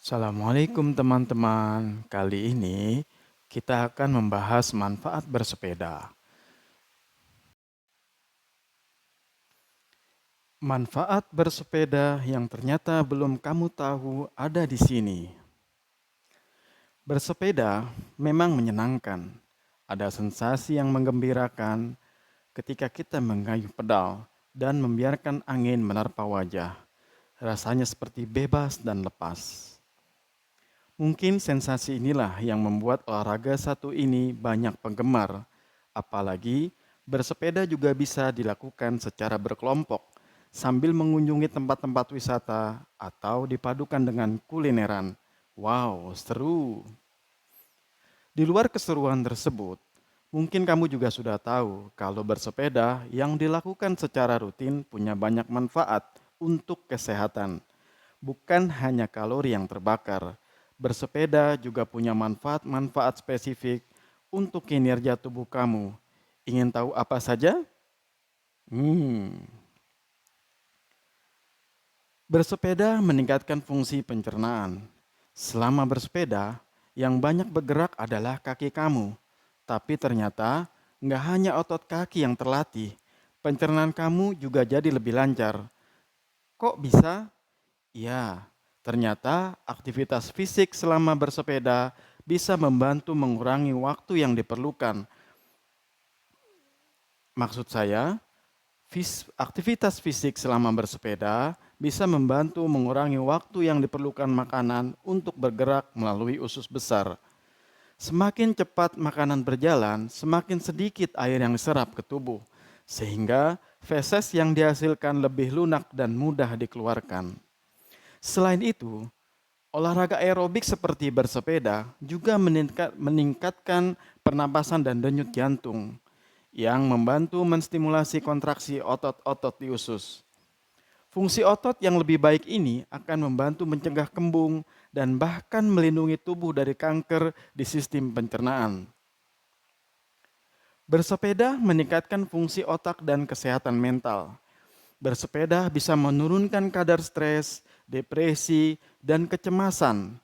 Assalamualaikum teman-teman. Kali ini kita akan membahas manfaat bersepeda. Manfaat bersepeda yang ternyata belum kamu tahu ada di sini. Bersepeda memang menyenangkan. Ada sensasi yang menggembirakan ketika kita mengayuh pedal dan membiarkan angin menerpa wajah. Rasanya seperti bebas dan lepas. Mungkin sensasi inilah yang membuat olahraga satu ini banyak penggemar. Apalagi bersepeda juga bisa dilakukan secara berkelompok sambil mengunjungi tempat-tempat wisata atau dipadukan dengan kulineran. Wow, seru! Di luar keseruan tersebut, mungkin kamu juga sudah tahu kalau bersepeda yang dilakukan secara rutin punya banyak manfaat untuk kesehatan. Bukan hanya kalori yang terbakar, bersepeda juga punya manfaat-manfaat spesifik untuk kinerja tubuh kamu. Ingin tahu apa saja? Hmm. Bersepeda meningkatkan fungsi pencernaan. Selama bersepeda, yang banyak bergerak adalah kaki kamu. Tapi ternyata nggak hanya otot kaki yang terlatih, pencernaan kamu juga jadi lebih lancar. Kok bisa? Ya, ternyata aktivitas fisik selama bersepeda bisa membantu mengurangi waktu yang diperlukan. Maksud saya, aktivitas fisik selama bersepeda bisa membantu mengurangi waktu yang diperlukan makanan untuk bergerak melalui usus besar. Semakin cepat makanan berjalan, semakin sedikit air yang diserap ke tubuh, sehingga feses yang dihasilkan lebih lunak dan mudah dikeluarkan. Selain itu, olahraga aerobik seperti bersepeda juga meningkatkan pernapasan dan denyut jantung yang membantu menstimulasi kontraksi otot-otot di usus. Fungsi otot yang lebih baik ini akan membantu mencegah kembung dan bahkan melindungi tubuh dari kanker di sistem pencernaan. Bersepeda meningkatkan fungsi otak dan kesehatan mental. Bersepeda bisa menurunkan kadar stres, depresi, dan kecemasan.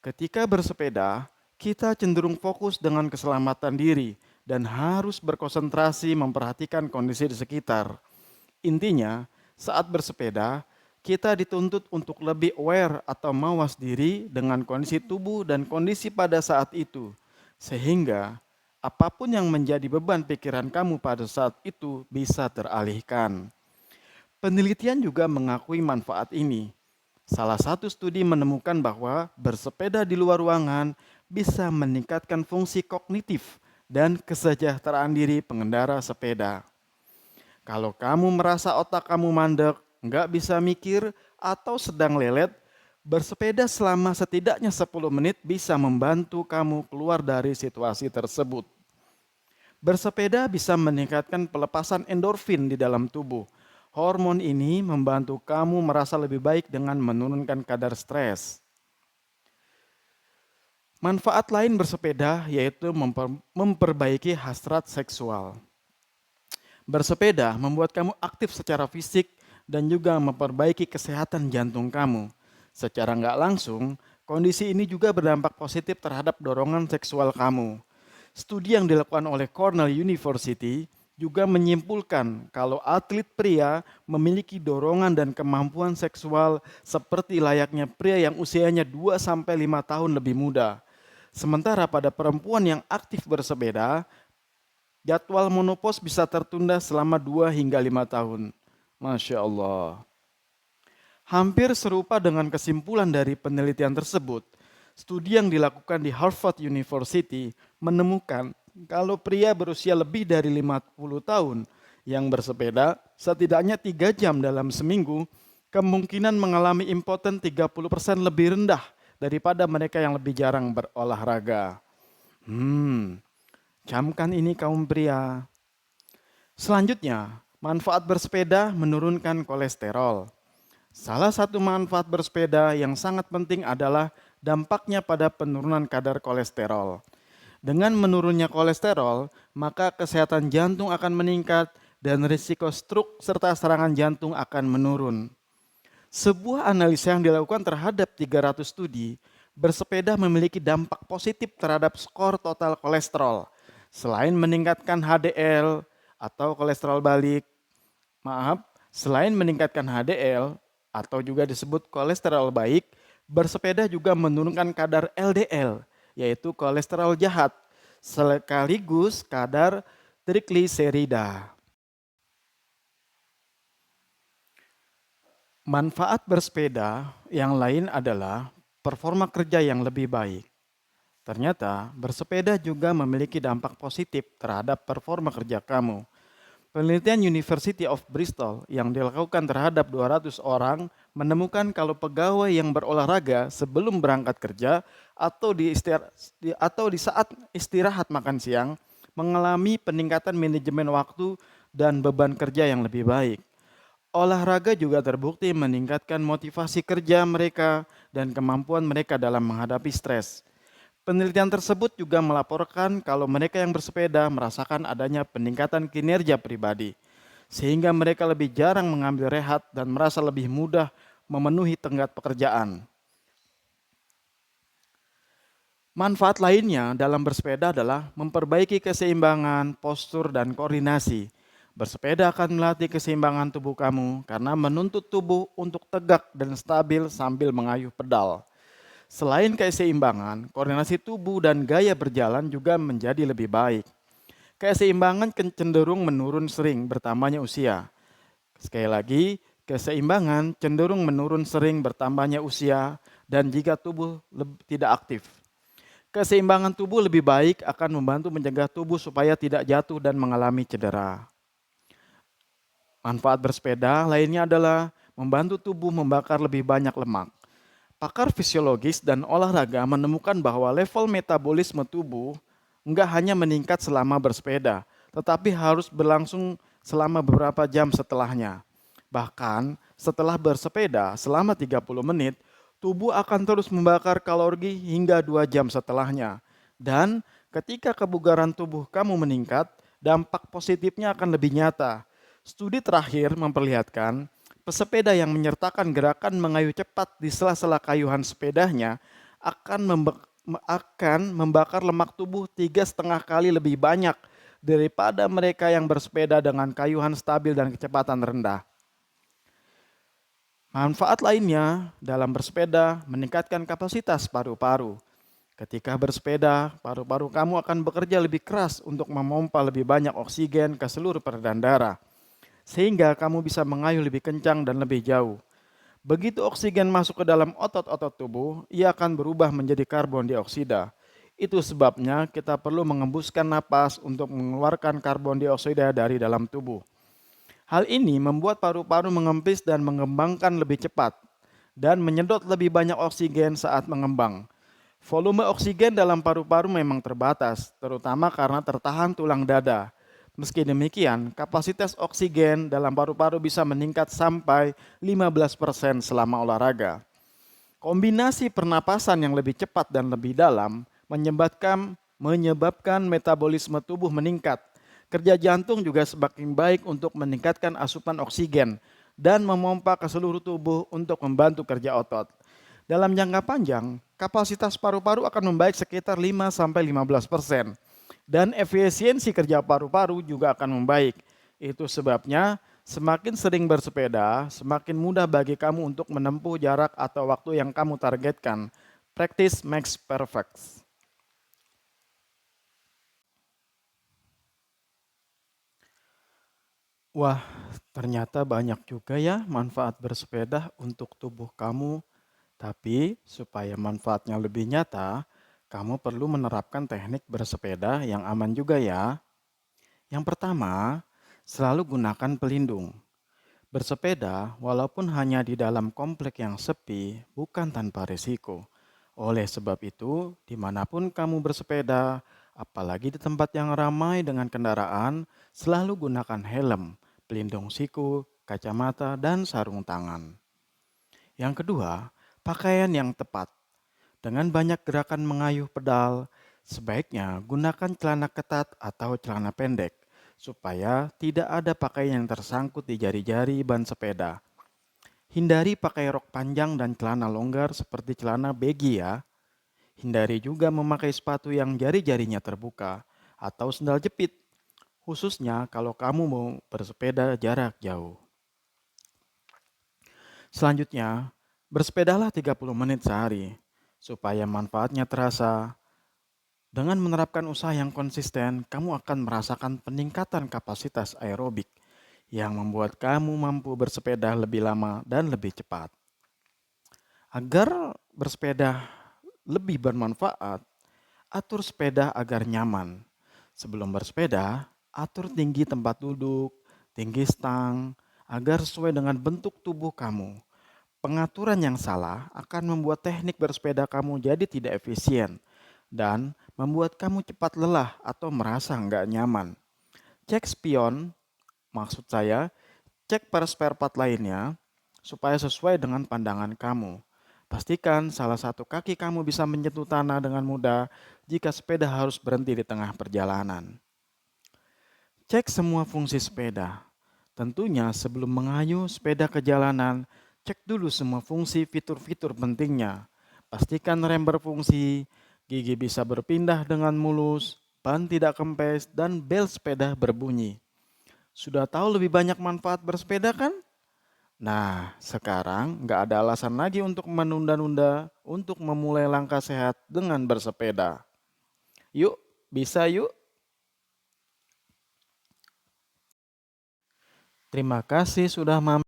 Ketika bersepeda, kita cenderung fokus dengan keselamatan diri dan harus berkonsentrasi memperhatikan kondisi di sekitar. Intinya, saat bersepeda, kita dituntut untuk lebih aware atau mawas diri dengan kondisi tubuh dan kondisi pada saat itu. Sehingga, apapun yang menjadi beban pikiran kamu pada saat itu bisa teralihkan. Penelitian juga mengakui manfaat ini. Salah satu studi menemukan bahwa bersepeda di luar ruangan bisa meningkatkan fungsi kognitif dan kesejahteraan diri pengendara sepeda. Kalau kamu merasa otak kamu mandek, nggak bisa mikir, atau sedang lelet, bersepeda selama setidaknya 10 menit bisa membantu kamu keluar dari situasi tersebut. Bersepeda bisa meningkatkan pelepasan endorfin di dalam tubuh. Hormon ini membantu kamu merasa lebih baik dengan menurunkan kadar stres. Manfaat lain bersepeda yaitu memperbaiki hasrat seksual. Bersepeda membuat kamu aktif secara fisik dan juga memperbaiki kesehatan jantung kamu. Secara nggak langsung, kondisi ini juga berdampak positif terhadap dorongan seksual kamu. Studi yang dilakukan oleh Cornell University juga menyimpulkan kalau atlet pria memiliki dorongan dan kemampuan seksual seperti layaknya pria yang usianya 2-5 tahun lebih muda. Sementara pada perempuan yang aktif bersepeda, jadwal menopause bisa tertunda selama 2 hingga 5 tahun. Masya Allah. Hampir serupa dengan kesimpulan dari penelitian tersebut, studi yang dilakukan di Harvard University menemukan kalau pria berusia lebih dari 50 tahun yang bersepeda setidaknya 3 jam dalam seminggu, kemungkinan mengalami impoten 30% lebih rendah daripada mereka yang lebih jarang berolahraga. Camkan ini kaum pria. Selanjutnya, manfaat bersepeda menurunkan kolesterol. Salah satu manfaat bersepeda yang sangat penting adalah dampaknya pada penurunan kadar kolesterol. Dengan menurunnya kolesterol, maka kesehatan jantung akan meningkat dan risiko stroke serta serangan jantung akan menurun. Sebuah analisa yang dilakukan terhadap 300 studi, bersepeda memiliki dampak positif terhadap skor total kolesterol. Selain meningkatkan HDL atau kolesterol balik, maaf, selain meningkatkan HDL atau juga disebut kolesterol baik, bersepeda juga menurunkan kadar LDL, yaitu kolesterol jahat, sekaligus kadar trigliserida. Manfaat bersepeda yang lain adalah performa kerja yang lebih baik. Ternyata bersepeda juga memiliki dampak positif terhadap performa kerja kamu. Penelitian University of Bristol yang dilakukan terhadap 200 orang menemukan kalau pegawai yang berolahraga sebelum berangkat kerja atau di saat istirahat makan siang mengalami peningkatan manajemen waktu dan beban kerja yang lebih baik. Olahraga juga terbukti meningkatkan motivasi kerja mereka dan kemampuan mereka dalam menghadapi stres. Penelitian tersebut juga melaporkan kalau mereka yang bersepeda merasakan adanya peningkatan kinerja pribadi, sehingga mereka lebih jarang mengambil rehat dan merasa lebih mudah memenuhi tenggat pekerjaan. Manfaat lainnya dalam bersepeda adalah memperbaiki keseimbangan, postur, dan koordinasi. Bersepeda akan melatih keseimbangan tubuh kamu karena menuntut tubuh untuk tegak dan stabil sambil mengayuh pedal. Selain keseimbangan, koordinasi tubuh dan gaya berjalan juga menjadi lebih baik. Keseimbangan cenderung menurun sering bertambahnya usia. Sekali lagi, keseimbangan cenderung menurun sering bertambahnya usia dan jika tubuh tidak aktif. Keseimbangan tubuh lebih baik akan membantu mencegah tubuh supaya tidak jatuh dan mengalami cedera. Manfaat bersepeda lainnya adalah membantu tubuh membakar lebih banyak lemak. Pakar fisiologis dan olahraga menemukan bahwa level metabolisme tubuh enggak hanya meningkat selama bersepeda, tetapi harus berlangsung selama beberapa jam setelahnya. Bahkan setelah bersepeda selama 30 menit, tubuh akan terus membakar kalori hingga 2 jam setelahnya. Dan ketika kebugaran tubuh kamu meningkat, dampak positifnya akan lebih nyata. Studi terakhir memperlihatkan pesepeda yang menyertakan gerakan mengayuh cepat di sela-sela kayuhan sepedanya akan membakar lemak tubuh 3,5 kali lebih banyak daripada mereka yang bersepeda dengan kayuhan stabil dan kecepatan rendah. Manfaat lainnya dalam bersepeda meningkatkan kapasitas paru-paru. Ketika bersepeda, paru-paru kamu akan bekerja lebih keras untuk memompa lebih banyak oksigen ke seluruh peredaran darah, sehingga kamu bisa mengayuh lebih kencang dan lebih jauh. Begitu oksigen masuk ke dalam otot-otot tubuh, ia akan berubah menjadi karbon dioksida. Itu sebabnya kita perlu mengembuskan napas untuk mengeluarkan karbon dioksida dari dalam tubuh. Hal ini membuat paru-paru mengempis dan mengembangkan lebih cepat dan menyedot lebih banyak oksigen saat mengembang. Volume oksigen dalam paru-paru memang terbatas, terutama karena tertahan tulang dada. Meski demikian, kapasitas oksigen dalam paru-paru bisa meningkat sampai 15% selama olahraga. Kombinasi pernapasan yang lebih cepat dan lebih dalam menyebabkan metabolisme tubuh meningkat. Kerja jantung juga semakin baik untuk meningkatkan asupan oksigen dan memompa ke seluruh tubuh untuk membantu kerja otot. Dalam jangka panjang, kapasitas paru-paru akan membaik sekitar 5-15% dan efisiensi kerja paru-paru juga akan membaik. Itu sebabnya semakin sering bersepeda, semakin mudah bagi kamu untuk menempuh jarak atau waktu yang kamu targetkan. Practice makes perfect. Wah, ternyata banyak juga ya manfaat bersepeda untuk tubuh kamu. Tapi supaya manfaatnya lebih nyata, kamu perlu menerapkan teknik bersepeda yang aman juga ya. Yang pertama, selalu gunakan pelindung. Bersepeda, walaupun hanya di dalam komplek yang sepi, bukan tanpa risiko. Oleh sebab itu, dimanapun kamu bersepeda, apalagi di tempat yang ramai dengan kendaraan, selalu gunakan helm, pelindung siku, kacamata, dan sarung tangan. Yang kedua, pakaian yang tepat. Dengan banyak gerakan mengayuh pedal, sebaiknya gunakan celana ketat atau celana pendek supaya tidak ada pakaian yang tersangkut di jari-jari ban sepeda. Hindari pakai rok panjang dan celana longgar seperti celana baggy ya. Hindari juga memakai sepatu yang jari-jarinya terbuka atau sendal jepit, khususnya kalau kamu mau bersepeda jarak jauh. Selanjutnya, bersepedalah 30 menit sehari supaya manfaatnya terasa. Dengan menerapkan usaha yang konsisten, kamu akan merasakan peningkatan kapasitas aerobik yang membuat kamu mampu bersepeda lebih lama dan lebih cepat. Agar bersepeda lebih bermanfaat, atur sepeda agar nyaman. Sebelum bersepeda, atur tinggi tempat duduk, tinggi stang, agar sesuai dengan bentuk tubuh kamu. Pengaturan yang salah akan membuat teknik bersepeda kamu jadi tidak efisien dan membuat kamu cepat lelah atau merasa nggak nyaman. Cek spion, maksud saya, cek para spare part lainnya supaya sesuai dengan pandangan kamu. Pastikan salah satu kaki kamu bisa menyentuh tanah dengan mudah jika sepeda harus berhenti di tengah perjalanan. Cek semua fungsi sepeda. Tentunya sebelum mengayuh sepeda ke jalanan, cek dulu semua fungsi fitur-fitur pentingnya. Pastikan rem berfungsi, gigi bisa berpindah dengan mulus, ban tidak kempes, dan bel sepeda berbunyi. Sudah tahu lebih banyak manfaat bersepeda kan? Nah, sekarang nggak ada alasan lagi untuk menunda-nunda untuk memulai langkah sehat dengan bersepeda. Yuk, bisa yuk. Terima kasih sudah mampir.